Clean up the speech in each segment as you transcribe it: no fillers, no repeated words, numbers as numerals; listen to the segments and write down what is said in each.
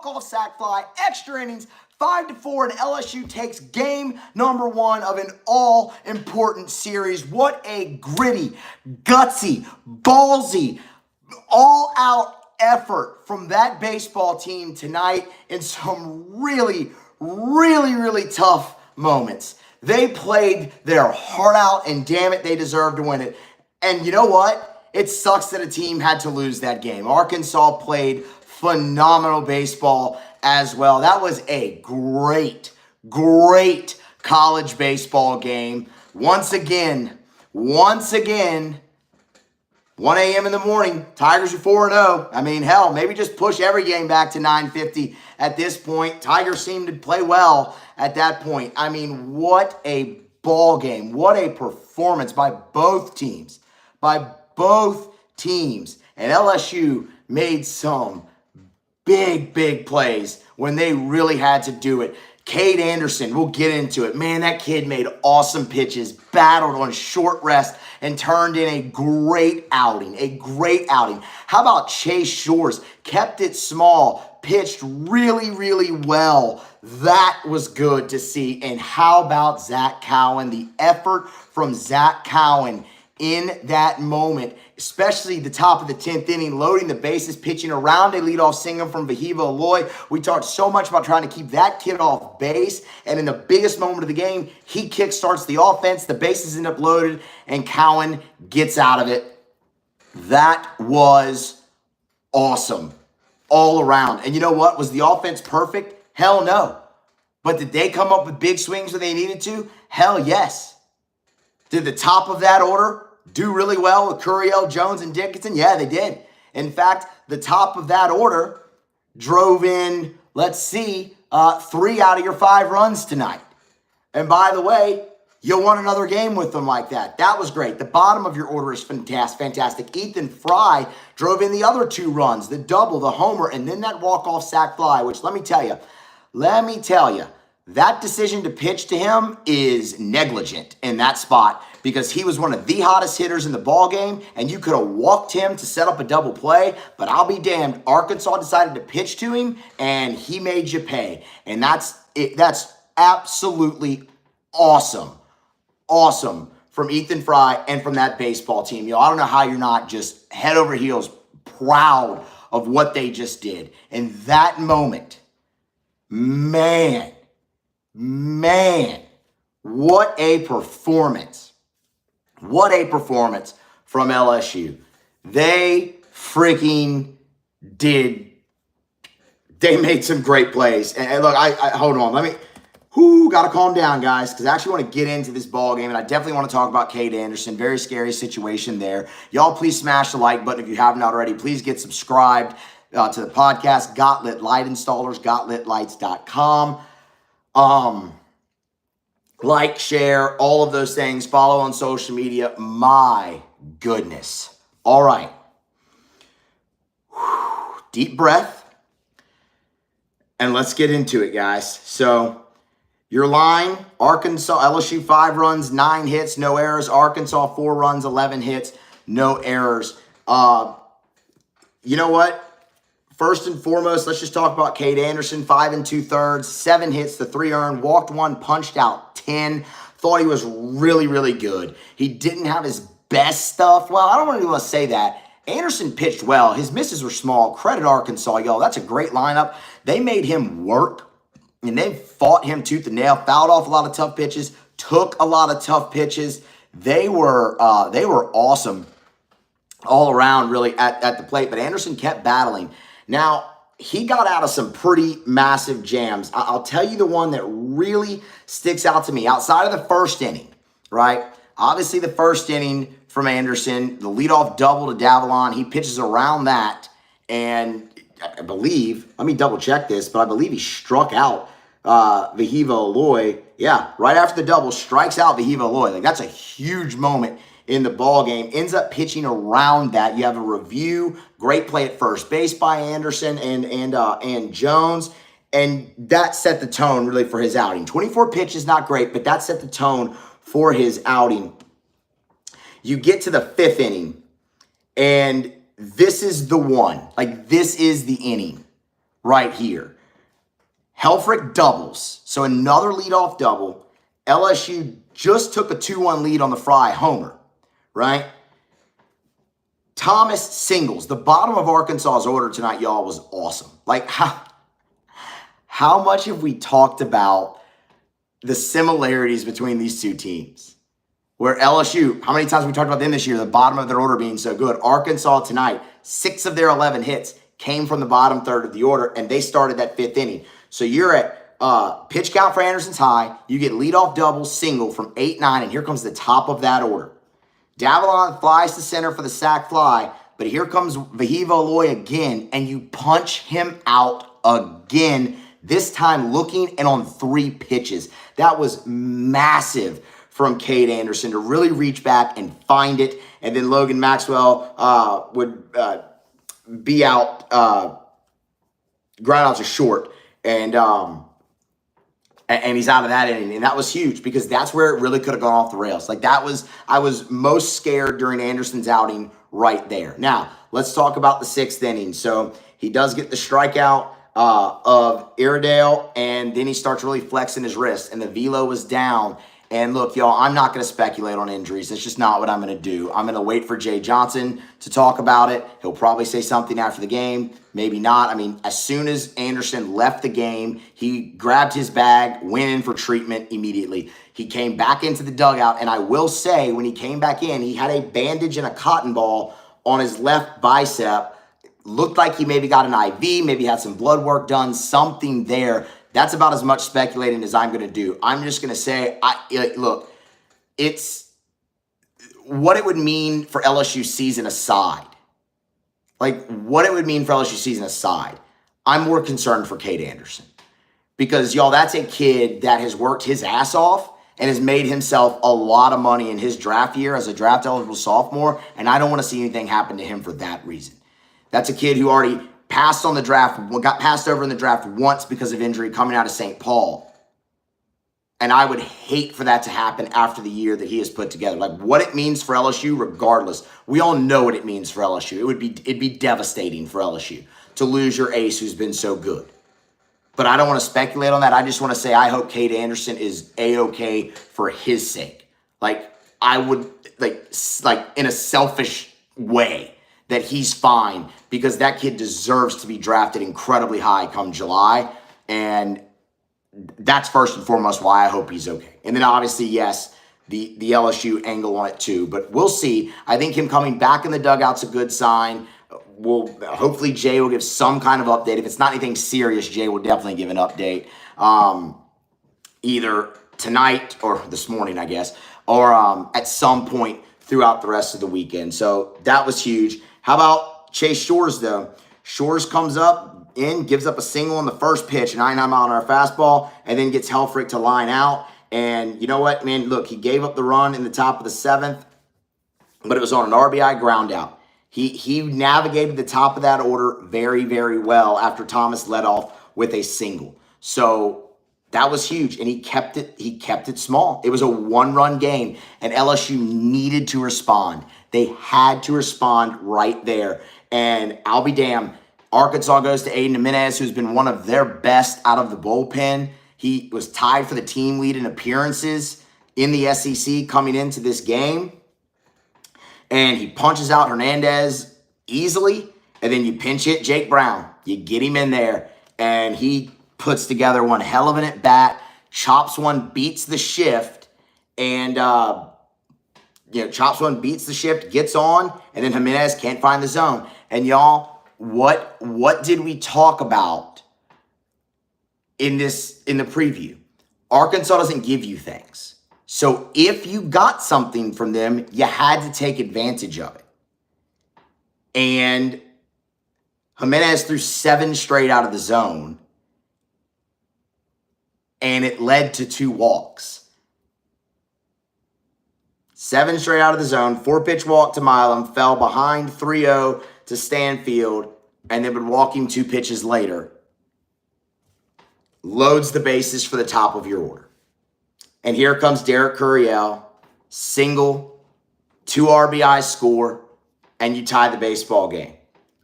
Call sack fly, extra innings, 5-4, and LSU takes game number 1 of an all-important series. What a gritty, gutsy, ballsy, all-out effort from that baseball team tonight in some really tough moments. They played their heart out, and damn it, they deserved to win it. And you know what? It sucks that a team had to lose that game. Arkansas played phenomenal baseball as well. That was a great college baseball game. Once again, 1 a.m. in the morning, Tigers are 4-0. I mean, hell, maybe just push every game back to 9:50 at this point. Tigers seem to play well at that point. I mean, what a ball game. What a performance by both teams. And LSU made some big plays when they really had to do it. Cade Anderson, we'll get into it. Man, that kid made awesome pitches, battled on short rest, and turned in a great outing. How about Chase Shores? Kept it small, pitched really well. That was good to see. And how about Zach Cowan? The effort from Zach Cowan in that moment, especially the top of the 10th inning, loading the bases, pitching around a leadoff single from Vahiva Aloy. We talked so much about trying to keep that kid off base, and in the biggest moment of the game, he kickstarts the offense, the bases end up loaded, and Cowan gets out of it. That was awesome all around. And you know what? Was the offense perfect? Hell no. But did they come up with big swings when they needed to? Hell yes. Did the top of that order do really well with Curiel, Jones, and Dickinson? Yeah, they did. In fact, the top of that order drove in, 3 out of your 5 runs tonight. And by the way, you'll want another game with them like that. That was great. The bottom of your order is fantastic. Ethan Fry drove in the other 2 runs, the double, the homer, and then that walk-off sac fly, which let me tell you, that decision to pitch to him is negligent in that spot because he was one of the hottest hitters in the ball game, and you could have walked him to set up a double play, but I'll be damned. Arkansas decided to pitch to him, and he made you pay. And that's it. That's absolutely awesome. Awesome from Ethan Fry and from that baseball team. I don't know how you're not just head over heels proud of what they just did. In that moment, man, what a performance. What a performance from LSU. They freaking did. They made some great plays. And look, I hold on. Got to calm down, guys, because I actually want to get into this ball game, and I definitely want to talk about Cade Anderson. Very scary situation there. Y'all, please smash the like button if you haven't already. Please get subscribed to the podcast. Gotlit Light Installers, gotlitlights.com. Like, share, all of those things. Follow on social media. My goodness. All right. Deep breath. And let's get into it, guys. So, your line, Arkansas, LSU 5 runs, 9 hits, no errors. Arkansas 4 runs, 11 hits, no errors. You know what? First and foremost, let's just talk about Cade Anderson. 5 2/3, 7 hits to 3 earned, walked 1, punched out 10. Thought he was really good. He didn't have his best stuff. Well, I don't really want to say that. Anderson pitched well. His misses were small. Credit Arkansas, y'all. That's a great lineup. They made him work, and they fought him tooth and nail, fouled off a lot of tough pitches, took a lot of tough pitches. They were awesome all around, really, at the plate. But Anderson kept battling. Now, he got out of some pretty massive jams. I'll tell you the one that really sticks out to me outside of the first inning, right? Obviously, the first inning from Anderson, the leadoff double to Davalon, he pitches around that, and I believe, let me double check this, but I believe he struck out Vahiva Aloy. Yeah, right after the double, strikes out Vahiva Aloy. That's a huge moment in the ball game. Ends up pitching around that. You have a review, great play at first base by Anderson and Jones, and that set the tone really for his outing. 24 pitches, not great, but that set the tone for his outing. You get to the 5th inning, and this is the one. This is the inning right here. Helfrich doubles. So another leadoff double. LSU just took a 2-1 lead on the fry homer, right? Thomas singles. The bottom of Arkansas's order tonight, y'all, was awesome. Like, how much have we talked about the similarities between these two teams? Where LSU, how many times have we talked about them this year, the bottom of their order being so good? Arkansas tonight, 6 of their 11 hits came from the bottom third of the order, and they started that 5th inning. So you're at pitch count for Anderson's high. You get leadoff double, single from 8-9, and here comes the top of that order. Davalon flies to center for the sac fly, but here comes Vahiva Aloy again, and you punch him out again, this time looking and on 3 pitches. That was massive from Cade Anderson to really reach back and find it. And then Logan Maxwell would be out, ground out to short. And he's out of that inning. And that was huge because that's where it really could have gone off the rails. Like I was most scared during Anderson's outing right there. Now, let's talk about the 6th inning. So he does get the strikeout of Iredale, and then he starts really flexing his wrist, and the velo was down. And look, y'all, I'm not going to speculate on injuries. That's just not what I'm going to do. I'm going to wait for Jay Johnson to talk about it. He'll probably say something after the game, maybe not. I mean, as soon as Anderson left the game, he grabbed his bag, went in for treatment immediately. He came back into the dugout, and I will say when he came back in, he had a bandage and a cotton ball on his left bicep. Looked like he maybe got an IV, maybe had some blood work done, something there. That's about as much speculating as I'm going to do. I'm just going to say, look, it's what it would mean for LSU season aside. Like, what it would mean for LSU season aside. I'm more concerned for Cade Anderson. Because, y'all, that's a kid that has worked his ass off and has made himself a lot of money in his draft year as a draft-eligible sophomore, and I don't want to see anything happen to him for that reason. That's a kid who already passed on the draft, got passed over in the draft once because of injury coming out of St. Paul. And I would hate for that to happen after the year that he has put together. Like, what it means for LSU, regardless. We all know what it means for LSU. It'd be devastating for LSU to lose your ace who's been so good. But I don't want to speculate on that. I just want to say I hope Cade Anderson is A-okay for his sake. Like, I would, like in a selfish way, that he's fine, because that kid deserves to be drafted incredibly high come July. And that's first and foremost why I hope he's okay. And then obviously, yes, the LSU angle on it too. But we'll see. I think him coming back in the dugout's a good sign. Hopefully Jay will give some kind of update. If it's not anything serious, Jay will definitely give an update. Either tonight or this morning, I guess, or at some point throughout the rest of the weekend. So that was huge. How about Chase Shores, though? Shores comes up in, gives up a single on the first pitch, 99-mile-an-hour fastball, and then gets Helfrich to line out. And you know what, man? Look, he gave up the run in the top of the 7th, but it was on an RBI ground out. He navigated the top of that order very, very well after Thomas led off with a single. So that was huge, and he kept it small. It was a 1-run game, and LSU needed to respond. They had to respond right there. And I'll be damned, Arkansas goes to Aiden Jimenez, who's been one of their best out of the bullpen. He was tied for the team lead in appearances in the SEC coming into this game. And he punches out Hernandez easily, and then you pinch hit Jake Brown. You get him in there, and he puts together one hell of an at-bat, chops one, beats the shift, and chops one, beats the shift, gets on, and then Jimenez can't find the zone. And y'all, what did we talk about in the preview? Arkansas doesn't give you things. So if you got something from them, you had to take advantage of it. And Jimenez threw 7 straight out of the zone, and it led to 2 walks. 7 straight out of the zone, 4-pitch walk to Milam, fell behind 3-0 to Stanfield, and then would walk him 2 pitches later. Loads the bases for the top of your order. And here comes Derek Curiel, single, 2 RBI score, and you tie the baseball game.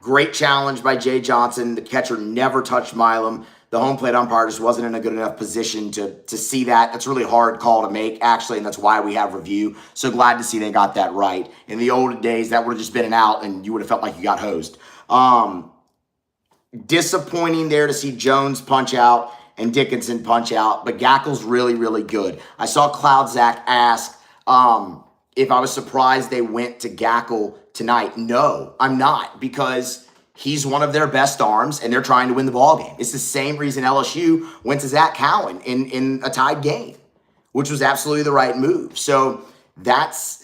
Great challenge by Jay Johnson. The catcher never touched Milam. The home plate umpire just wasn't in a good enough position to see that. That's a really hard call to make, actually, and that's why we have review. So glad to see they got that right. In the old days, that would have just been an out, and you would have felt like you got hosed. Disappointing there to see Jones punch out and Dickinson punch out, but Gackel's really, really good. I saw Cloud Zach ask if I was surprised they went to Gackel tonight. No, I'm not, because he's one of their best arms, and they're trying to win the ball game. It's the same reason LSU went to Zach Cowan in a tied game, which was absolutely the right move. So that's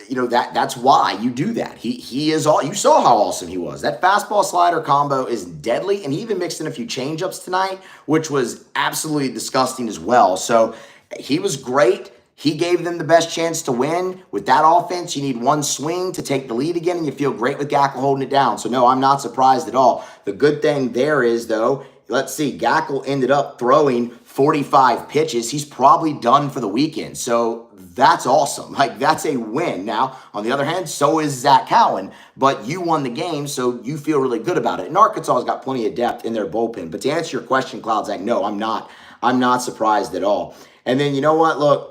why you do that. He is all. You saw how awesome he was. That fastball slider combo is deadly, and he even mixed in a few changeups tonight, which was absolutely disgusting as well. So he was great. He gave them the best chance to win. With that offense, you need one swing to take the lead again, and you feel great with Gackel holding it down. So, no, I'm not surprised at all. The good thing there is, though, let's see, Gackel ended up throwing 45 pitches. He's probably done for the weekend. So that's awesome. Like, that's a win. Now, on the other hand, so is Zach Cowan, but you won the game, so you feel really good about it. And Arkansas has got plenty of depth in their bullpen. But to answer your question, Cloud Zach, no, I'm not. I'm not surprised at all. And then, you know what? Look,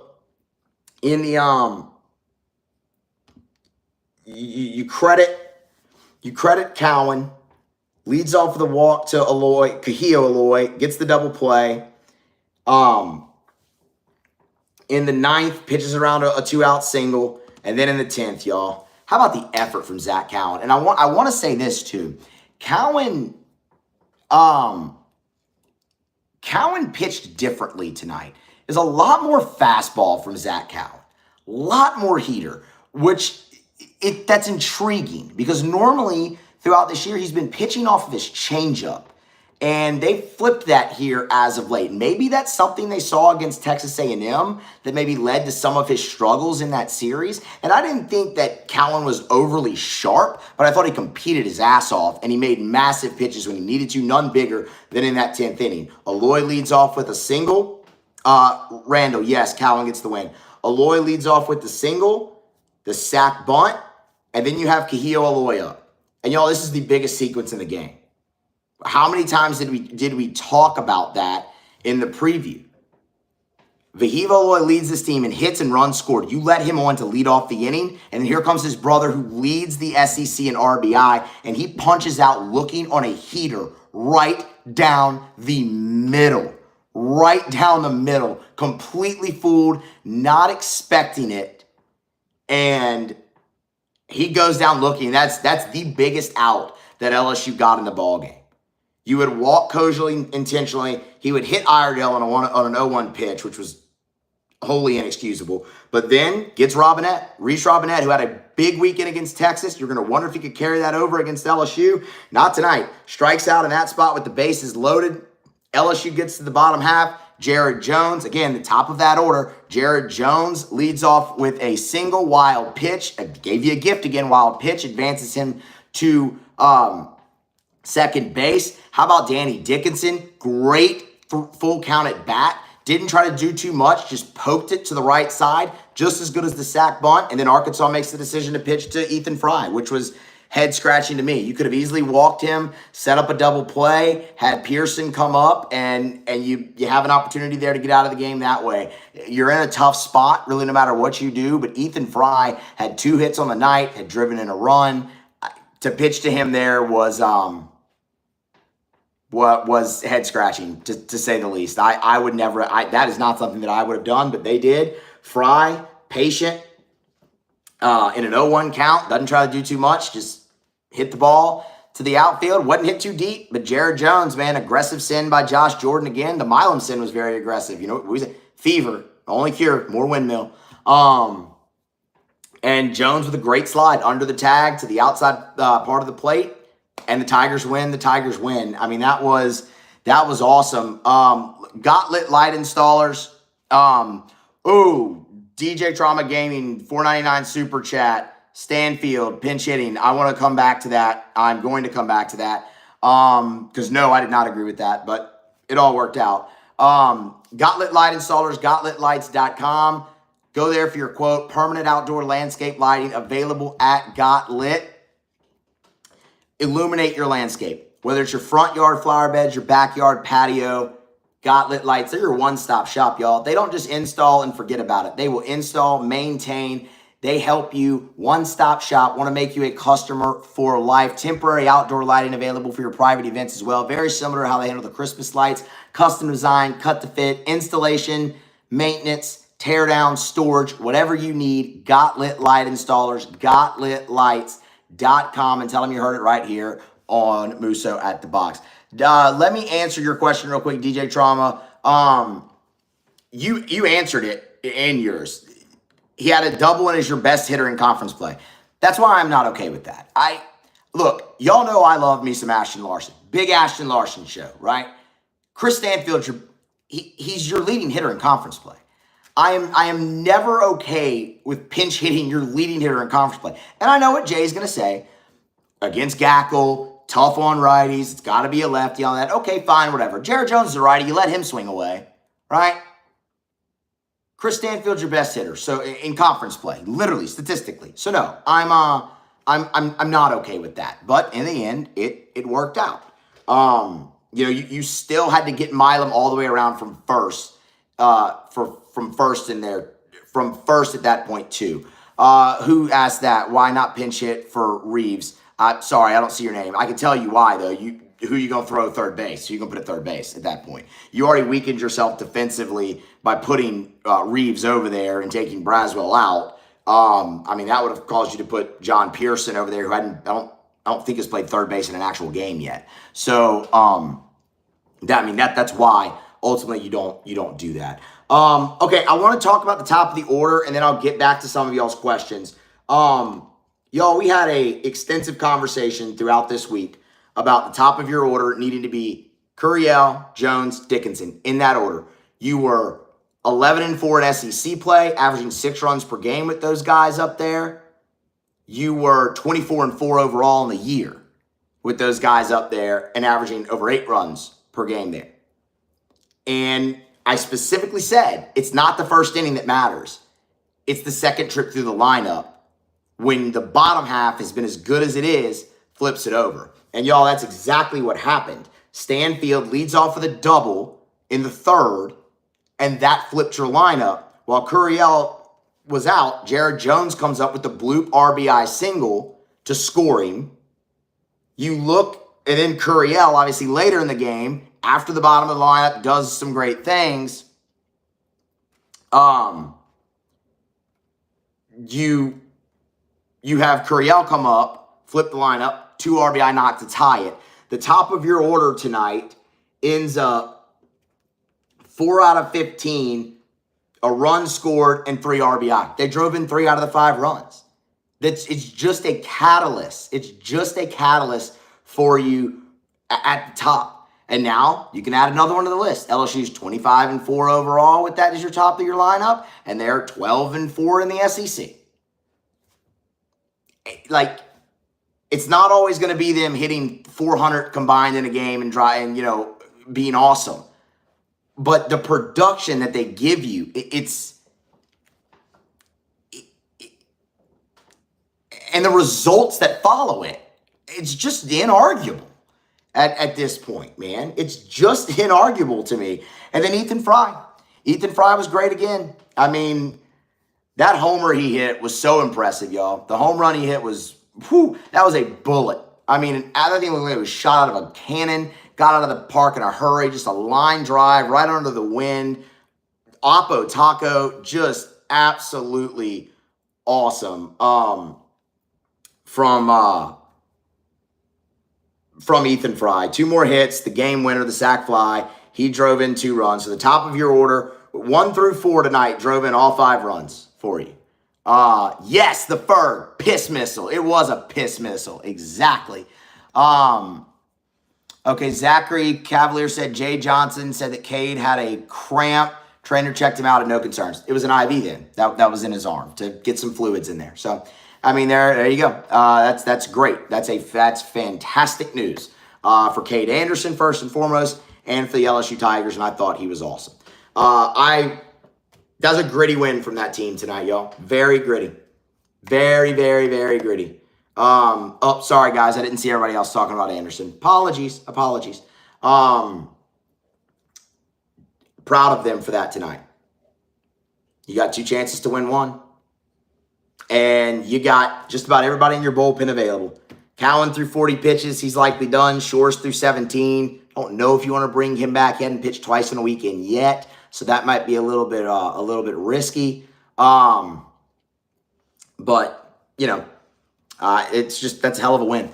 in the you credit Cowan, leads off with a walk to Kahio Aloy, gets the double play. In the 9th, pitches around a 2-out single, and then in the 10th, y'all. How about the effort from Zach Cowan? And I want to say this too. Cowan pitched differently tonight. There's a lot more fastball from Zach Cowan, a lot more heater, which that's intriguing, because normally throughout this year he's been pitching off of his changeup, and they flipped that here as of late. Maybe that's something they saw against Texas A&M that maybe led to some of his struggles in that series. And I didn't think that Cowan was overly sharp, but I thought he competed his ass off, and he made massive pitches when he needed to, none bigger than in that 10th inning. Aloy leads off with a single. Randall, yes, Cowan gets the win. Aloy leads off with the single, the sack bunt, and then you have Kahio Aloy up. And y'all, this is the biggest sequence in the game. How many times did we talk about that in the preview? Vahiva Aloy leads this team in hits and runs scored. You let him on to lead off the inning, and here comes his brother who leads the SEC in RBI, and he punches out looking on a heater right down the middle. Right down the middle, completely fooled, not expecting it, and he goes down looking. That's the biggest out that LSU got in the ballgame. You would walk Kojali intentionally. He would hit Iredale on an 0-1 pitch, which was wholly inexcusable. But then gets Reese Robinette, who had a big weekend against Texas. You're going to wonder if he could carry that over against LSU. Not tonight. Strikes out in that spot with the bases loaded. LSU gets to the bottom half. Jared Jones, again, the top of that order. Jared Jones leads off with a single wild pitch. I gave you a gift again, wild pitch. Advances him to second base. How about Danny Dickinson? Great full count at bat. Didn't try to do too much. Just poked it to the right side. Just as good as the sack bunt. And then Arkansas makes the decision to pitch to Ethan Fry, which was head scratching to me. You could have easily walked him, set up a double play, had Pearson come up, and you have an opportunity there to get out of the game that way. You're in a tough spot, really, no matter what you do. But Ethan Fry had 2 hits on the night, had driven in a run. To pitch to him there was head scratching, to say the least. I would never. That is not something that I would have done, but they did. Fry, patient, in an 0-1 count, doesn't try to do too much, just hit the ball to the outfield. Wasn't hit too deep, but Jared Jones, man, aggressive sin by Josh Jordan again. The Milam sin was very aggressive. You know, what was it? Fever, only cure, more windmill. And Jones with a great slide under the tag to the outside part of the plate, and the Tigers win. The Tigers win. I mean, that was awesome. Got lit light installers. DJ Trauma Gaming, $4.99 super chat. Stanfield, pinch hitting. I want to come back to that. I'm going to come back to that. Because no, I did not agree with that, but it all worked out. Got lit light installers, gotlitlights.com. Go there for your quote. Permanent outdoor landscape lighting available at Got Lit. illuminate your landscape. Whether it's your front yard flower beds, your backyard patio, got lit lights, they're your one-stop shop, y'all. They don't just install and forget about it. They will install, maintain. They help you, one-stop shop, want to make you a customer for life. Temporary outdoor lighting available for your private events as well. Very similar to how they handle the Christmas lights. Custom design, cut to fit, installation, maintenance, tear down, storage, whatever you need. Got Lit Light Installers, gotlitlights.com, and tell them you heard it right here on Musso at the Box. Let me answer your question real quick, DJ Trauma. You answered it in yours. He had a double and is your best hitter in conference play. That's why I'm not okay with that. Look, y'all know I love me some Ashton Larson. Big Ashton Larson show, right? Chris Stanfield, he's your leading hitter in conference play. I am never okay with pinch hitting your leading hitter in conference play. And I know what Jay's going to say. Against Gackle, tough on righties. It's got to be a lefty on that. Okay, fine, whatever. Jared Jones is a righty. You let him swing away, right? Chris Stanfield's your best hitter. So in conference play, literally, statistically. So no, I'm not okay with that. But in the end, it worked out. You still had to get Milam all the way around from first, from first in there, from first at that point too. Who asked that? Why not pinch hit for Reeves? Sorry, I don't see your name. I can tell you why though. Who you gonna throw third base? Who you gonna put at third base at that point? You already weakened yourself defensively by putting Reeves over there and taking Braswell out. That would have caused you to put John Pearson over there, who I don't think has played third base in an actual game yet. So that's why ultimately you don't do that. Okay, I want to talk about the top of the order, and then I'll get back to some of y'all's questions. Y'all, we had a extensive conversation throughout this week about the top of your order needing to be Curiel, Jones, Dickinson, in that order. You were 11-4 in SEC play, averaging 6 runs per game with those guys up there. You were 24-4 overall in the year with those guys up there and averaging over 8 runs per game there. And I specifically said, it's not the first inning that matters. It's the second trip through the lineup. When the bottom half has been as good as it is, flips it over. And y'all, that's exactly what happened. Stanfield leads off with a double in the third, and that flipped your lineup. While Curiel was out, Jared Jones comes up with the bloop RBI single to score him. You look, and then Curiel, obviously later in the game, after the bottom of the lineup, does some great things. You have Curiel come up, flip the lineup, 2 RBI knock to tie it. The top of your order tonight ends up 4 out of 15, a run scored, and 3 RBI. They drove in 3 out of the 5 runs. It's just a catalyst. It's just a catalyst for you at the top. And now you can add another one to the list. LSU's 25-4 overall with that as your top of your lineup, and they're 12-4 in the SEC. It's not always going to be them hitting 400 combined in a game and being awesome. But the production that they give you, and the results that follow it, it's just inarguable at this point, man. It's just inarguable to me. And then Ethan Fry. Ethan Fry was great again. That homer he hit was so impressive, y'all. The home run he hit was, that was a bullet. I think it looked like it was shot out of a cannon, got out of the park in a hurry, just a line drive right under the wind. Oppo Taco, just absolutely awesome. From Ethan Fry. 2 more hits, the game winner, the sac fly. He drove in 2 runs. So the top of your order, 1 through 4 tonight, drove in all 5 runs for you. Yes, the Ferg, piss missile. It was a piss missile, exactly. Okay, Zachary Cavalier said Jay Johnson said that Cade had a cramp. Trainer checked him out and no concerns. It was an IV then. That was in his arm to get some fluids in there. So, there you go. That's great. That's fantastic news for Cade Anderson first and foremost, and for the LSU Tigers. And I thought he was awesome. That was a gritty win from that team tonight, y'all. Very gritty. Very, very, very gritty. Oh, sorry, guys. I didn't see everybody else talking about Anderson. Apologies. Proud of them for that tonight. You got 2 chances to win 1. And you got just about everybody in your bullpen available. Cowan threw 40 pitches. He's likely done. Shores threw 17. Don't know if you want to bring him back. He hadn't pitched twice in a weekend yet, so that might be a little bit risky. But you know, that's a hell of a win.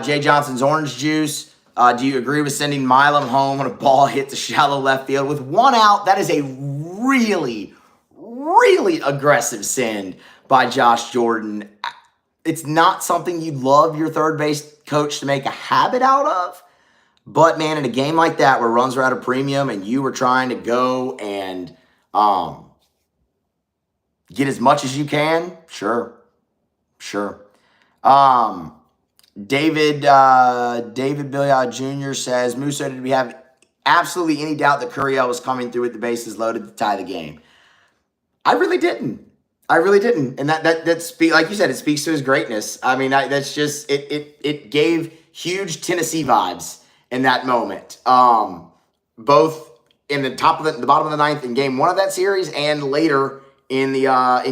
Jay Johnson's orange juice. Do you agree with sending Milam home when a ball hit the shallow left field with 1 out? That is a really, really aggressive send by Josh Jordan. It's not something you'd love your third base coach to make a habit out of. But, man, in a game like that where runs are at a premium and you were trying to go and get as much as you can, sure. David Billiard Jr. says, Musso, did we have absolutely any doubt that Curiel was coming through with the bases loaded to tie the game? I really didn't. And that speak, like you said, it speaks to his greatness. I mean, that's just it gave huge Tennessee vibes in that moment. Both in the bottom of the 9th in game 1 of that series, and later in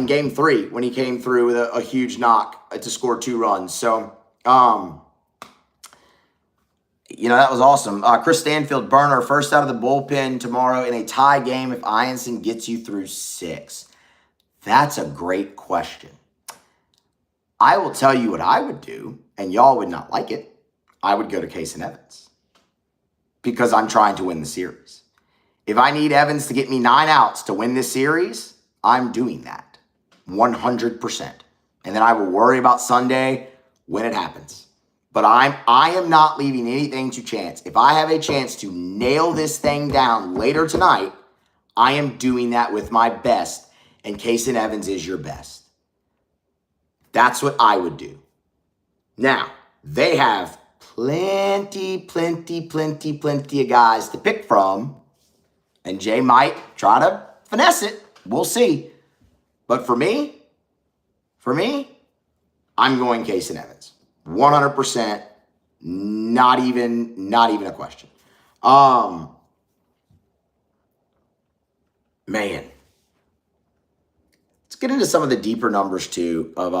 game 3 when he came through with a huge knock to score 2 runs. So that was awesome. Chris Stanfield, Burner, first out of the bullpen tomorrow in a tie game if Ianson gets you through 6. That's a great question. I will tell you what I would do, and y'all would not like it. I would go to Case and Evans because I'm trying to win the series. If I need Evans to get me 9 outs to win this series, I'm doing that 100%. And then I will worry about Sunday when it happens. But I am not leaving anything to chance. If I have a chance to nail this thing down later tonight, I am doing that with my best. And Case and Evans is your best. That's what I would do. Now, they have plenty of guys to pick from. And Jay might try to finesse it. We'll see. But for me, I'm going Case and Evans. 100%. Not even a question. Man. Let's get into some of the deeper numbers too of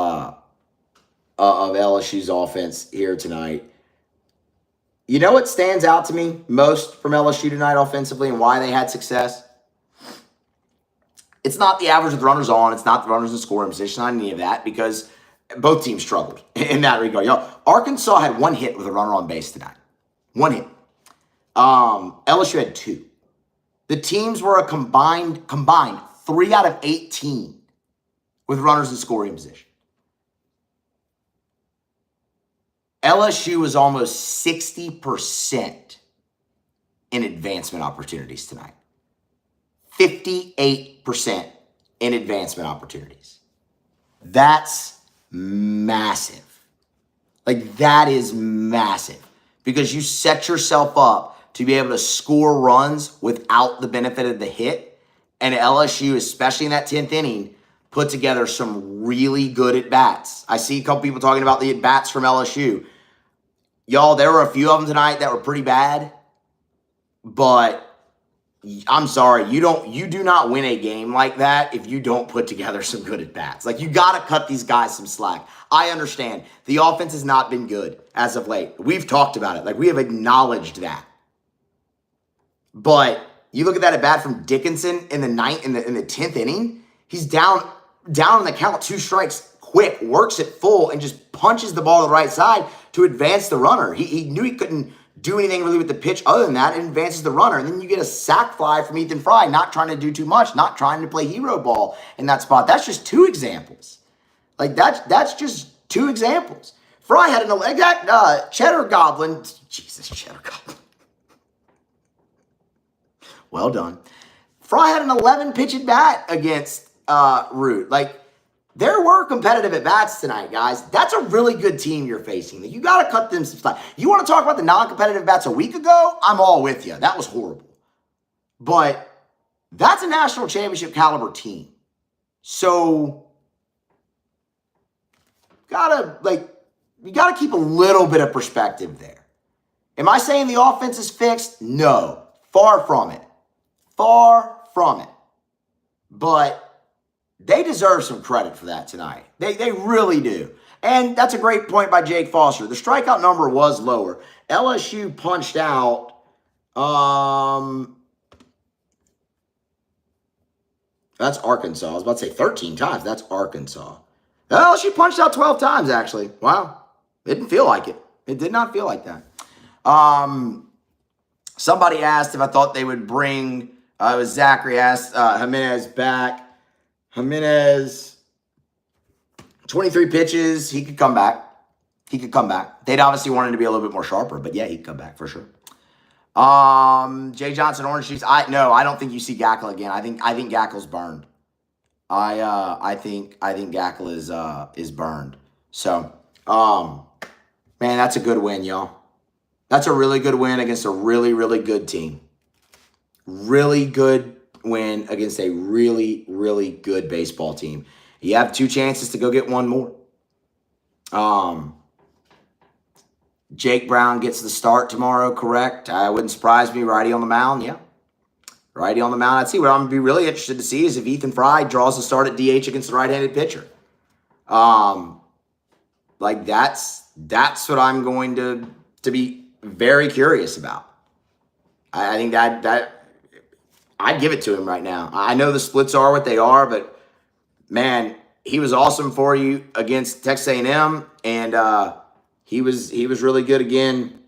LSU's offense here tonight. You know what stands out to me most from LSU tonight offensively and why they had success? It's not the average with runners on. It's not the runners in scoring position. Not any of that, because both teams struggled in that regard. Arkansas had 1 hit with a runner on base tonight. 1 hit. LSU had 2. The teams were a combined 3 out of 18 with runners in scoring position. LSU was almost 60% in advancement opportunities tonight. 58% in advancement opportunities. That's massive. That is massive. Because you set yourself up to be able to score runs without the benefit of the hit. And LSU, especially in that 10th inning, put together some really good at-bats. I see a couple people talking about the at-bats from LSU. Y'all, there were a few of them tonight that were pretty bad. But I'm sorry, you do not win a game like that if you don't put together some good at-bats. You got to cut these guys some slack. I understand. The offense has not been good as of late. We've talked about it. We have acknowledged that. But you look at that at-bat from Dickinson in the 10th inning, he's down in the count, 2 strikes, quick, works it full, and just punches the ball to the right side to advance the runner. He knew he couldn't do anything really with the pitch other than that, and advances the runner. And then you get a sac fly from Ethan Fry, not trying to do too much, not trying to play hero ball in that spot. That's just 2 examples. That's just 2 examples. Fry had Cheddar Goblin. Jesus, Cheddar Goblin. Well done. Fry had an 11-pitch at bat against Root. There were competitive at-bats tonight, guys. That's a really good team you're facing. You got to cut them some slack. You want to talk about the non-competitive bats a week ago? I'm all with you. That was horrible. But that's a national championship caliber team. So, gotta, you got to keep a little bit of perspective there. Am I saying the offense is fixed? No. Far from it. Far from it. But they deserve some credit for that tonight. They really do. And that's a great point by Jake Foster. The strikeout number was lower. LSU punched out, that's Arkansas. I was about to say 13 times. That's Arkansas. LSU punched out 12 times, actually. Wow. It didn't feel like it. It did not feel like that. Somebody asked if I thought they would bring, it was Zachary asked Jimenez back. Jimenez, 23 pitches. He could come back. He could come back. They'd obviously want him to be a little bit more sharper, but yeah, he could come back for sure. Jay Johnson, Orange Juice. No, I don't think you see Gackle again. I think Gackle's burned. I think Gackle is burned. So, man, that's a good win, y'all. That's a really good win against a really, really good team. Really good win against a really, really good baseball team. You have 2 chances to go get one more. Jake Brown gets the start tomorrow, correct? Wouldn't surprise me. Righty on the mound, yeah. Righty on the mound. I'd see. What I'm going to be really interested to see is if Ethan Fry draws the start at DH against the right-handed pitcher. Like that's what I'm going to be very curious about. I think that I'd give it to him right now. I know the splits are what they are, but man, he was awesome for you against Texas A&M, and he was really good again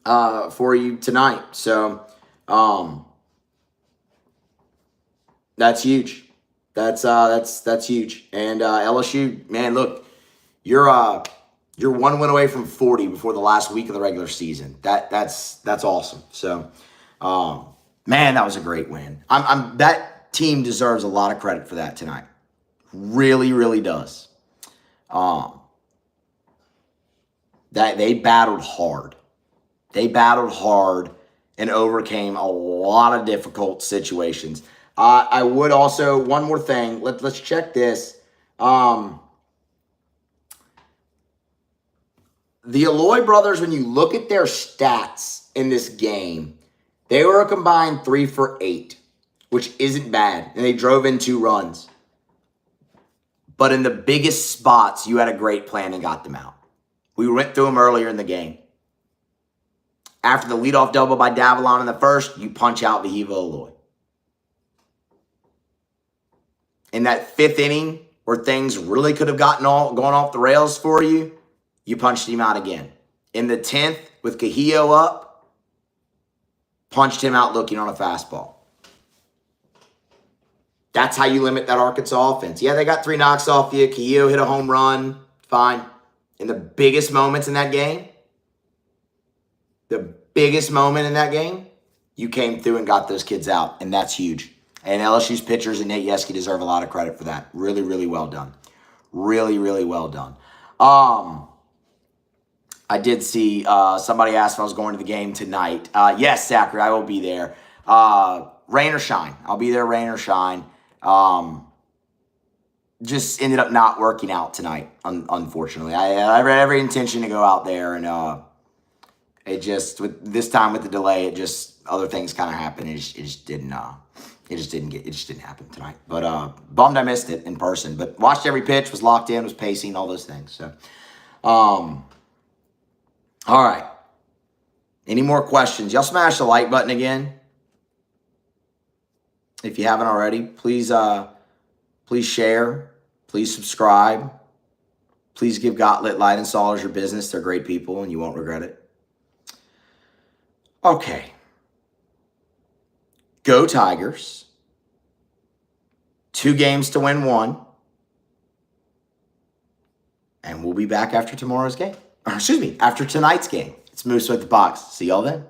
for you tonight. So that's huge. That's huge. And LSU, man, look, you're 1 win away from 40 before the last week of the regular season. That's awesome. So, man, that was a great win. That team deserves a lot of credit for that tonight. Really, really does. That they battled hard. They battled hard and overcame a lot of difficult situations. I would also, one more thing. Let's check this. The Alloy brothers, when you look at their stats in this game, they were a combined 3 for 8, which isn't bad. And they drove in 2 runs. But in the biggest spots, you had a great plan and got them out. We went through them earlier in the game. After the leadoff double by Davalon in the first, you punch out Vahiva Alloy. In that 5th inning, where things really could have gone off the rails for you, you punched him out again. In the 10th, with Cahillo up, punched him out looking on a fastball. That's how you limit that Arkansas offense. Yeah, they got 3 knocks off you. Cahillo hit a home run. Fine. In the biggest moments in that game, you came through and got those kids out, and that's huge. And LSU's pitchers and Nate Yeske deserve a lot of credit for that. Really, really well done. Really, really well done. I did see somebody asked if I was going to the game tonight. Yes, Zachary, I will be there. Rain or shine. I'll be there, rain or shine. Just ended up not working out tonight, unfortunately. I had every intention to go out there, and it just, with this time with the delay, it just, other things kind of happened. It just didn't happen tonight. But bummed I missed it in person. But watched every pitch, was locked in, was pacing, all those things. So, all right. Any more questions? Y'all smash the like button again. If you haven't already, please share, please subscribe, please give Gotlit Light Installers your business. They're great people, and you won't regret it. Okay. Go Tigers. 2 games to win 1. And we'll be back after tomorrow's game. Or, excuse me, after tonight's game. It's Moose with the Box. See y'all then.